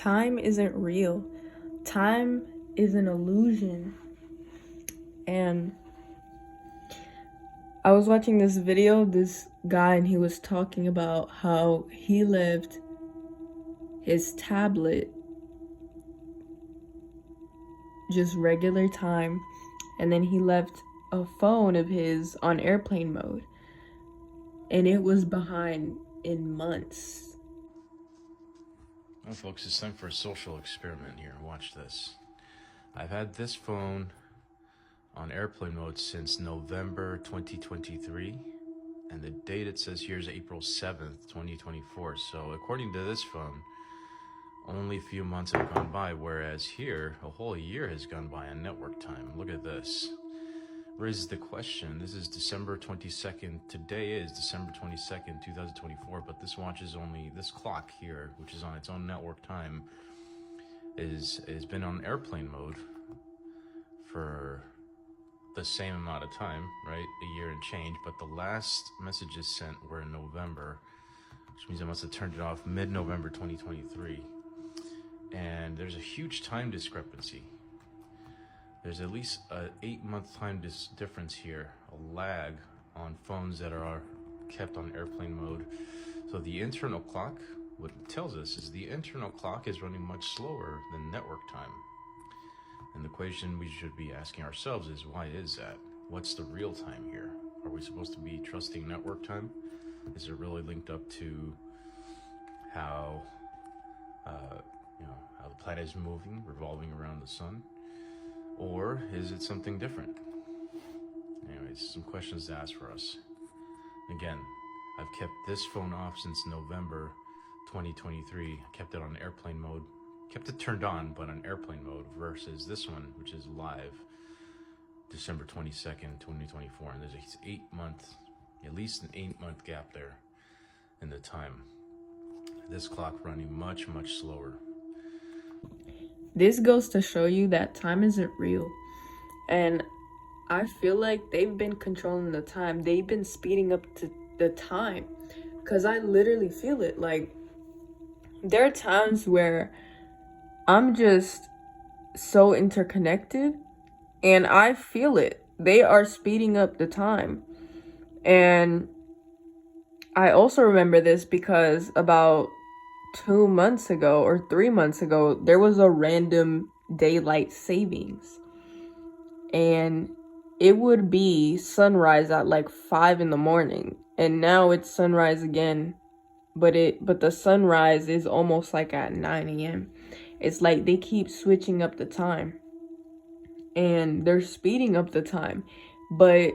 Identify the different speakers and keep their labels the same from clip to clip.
Speaker 1: time isn't real. Time is an illusion. And I was watching this video, this guy, and he was talking about how he left his tablet, just regular time, and then he left a phone of his on airplane mode, and it was behind in months.
Speaker 2: Well, folks, it's time for a social experiment here. Watch this. I've had this phone on airplane mode since November 2023, and the date it says here is April 7th, 2024. So according to this phone, only a few months have gone by, whereas here, a whole year has gone by on network time. Look at this. Raises the question, this is December 22nd, today is December 22nd, 2024, but this watch is only, this clock here, which is on its own network time, has been on airplane mode for the same amount of time, right? A year and change, but the last messages sent were in November, which means I must have turned it off mid-November 2023. And there's a huge time discrepancy. There's at least an 8-month time difference here, a lag on phones that are kept on airplane mode. So the internal clock, what it tells us is the internal clock is running much slower than network time. And the question we should be asking ourselves is, why is that? What's the real time here? Are we supposed to be trusting network time? Is it really linked up to how how the planet is moving, revolving around the sun? Or is it something different? Anyways, some questions to ask for us. Again, I've kept this phone off since November 2023. I kept it on airplane mode. Kept it turned on, but on airplane mode, versus this one, which is live, December 22nd, 2024. And there's at least an 8-month gap there in the time. This clock running much, much slower.
Speaker 1: This goes to show you that time isn't real. And I feel like they've been controlling the time. They've been speeding up the time. Because I literally feel it. Like, there are times where I'm just so interconnected and I feel it. They are speeding up the time. And I also remember this because about 2 months ago or 3 months ago, there was a random daylight savings. And it would be sunrise at like 5 in the morning. And now it's sunrise again. But the sunrise is almost like at 9 a.m. It's like they keep switching up the time. And they're speeding up the time. But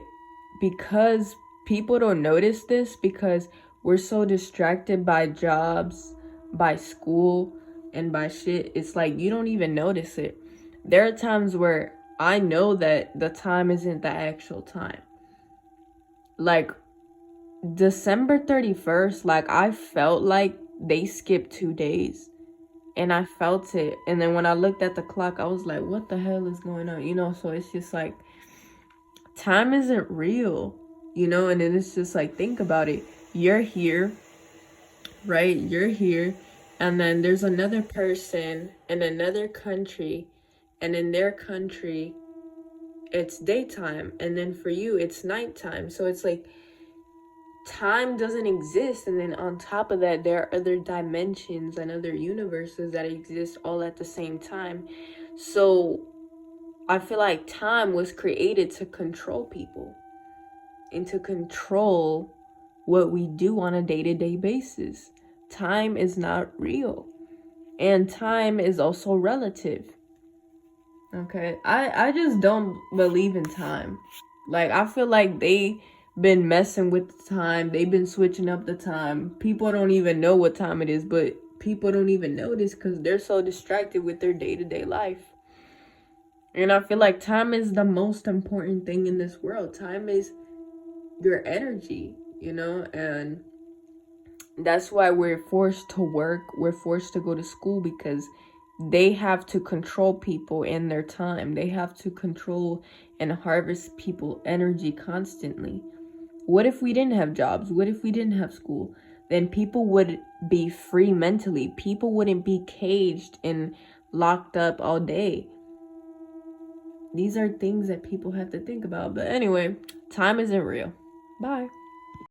Speaker 1: because people don't notice this, because we're so distracted by jobs, by school, and by shit, it's like you don't even notice it. There are times where I know that the time isn't the actual time. Like December 31st, like I felt like they skipped 2 days. And I felt it. And then when I looked at the clock, I was like, what the hell is going on? So it's just like, time isn't real, And then it's just like, think about it. You're here, right? You're here. And then there's another person in another country. And in their country, it's daytime. And then for you, it's nighttime. So it's like, time doesn't exist. And then on top of that, there are other dimensions and other universes that exist all at the same time. So I feel like time was created to control people and to control what we do on a day-to-day basis. Time is not real, and time is also relative. Okay, I just don't believe in time. Like, I feel like they been messing with the time. They've been switching up the time. People don't even know what time it is, but people don't even notice because they're so distracted with their day-to-day life. And I feel like time is the most important thing in this world. Time is your energy, and that's why we're forced to work. We're forced to go to school because they have to control people and their time. They have to control and harvest people's energy constantly. What if we didn't have jobs? What if we didn't have school? then people would be free mentally. People wouldn't be caged and locked up all day. These are things that people have to think about. But anyway, time isn't real. Bye.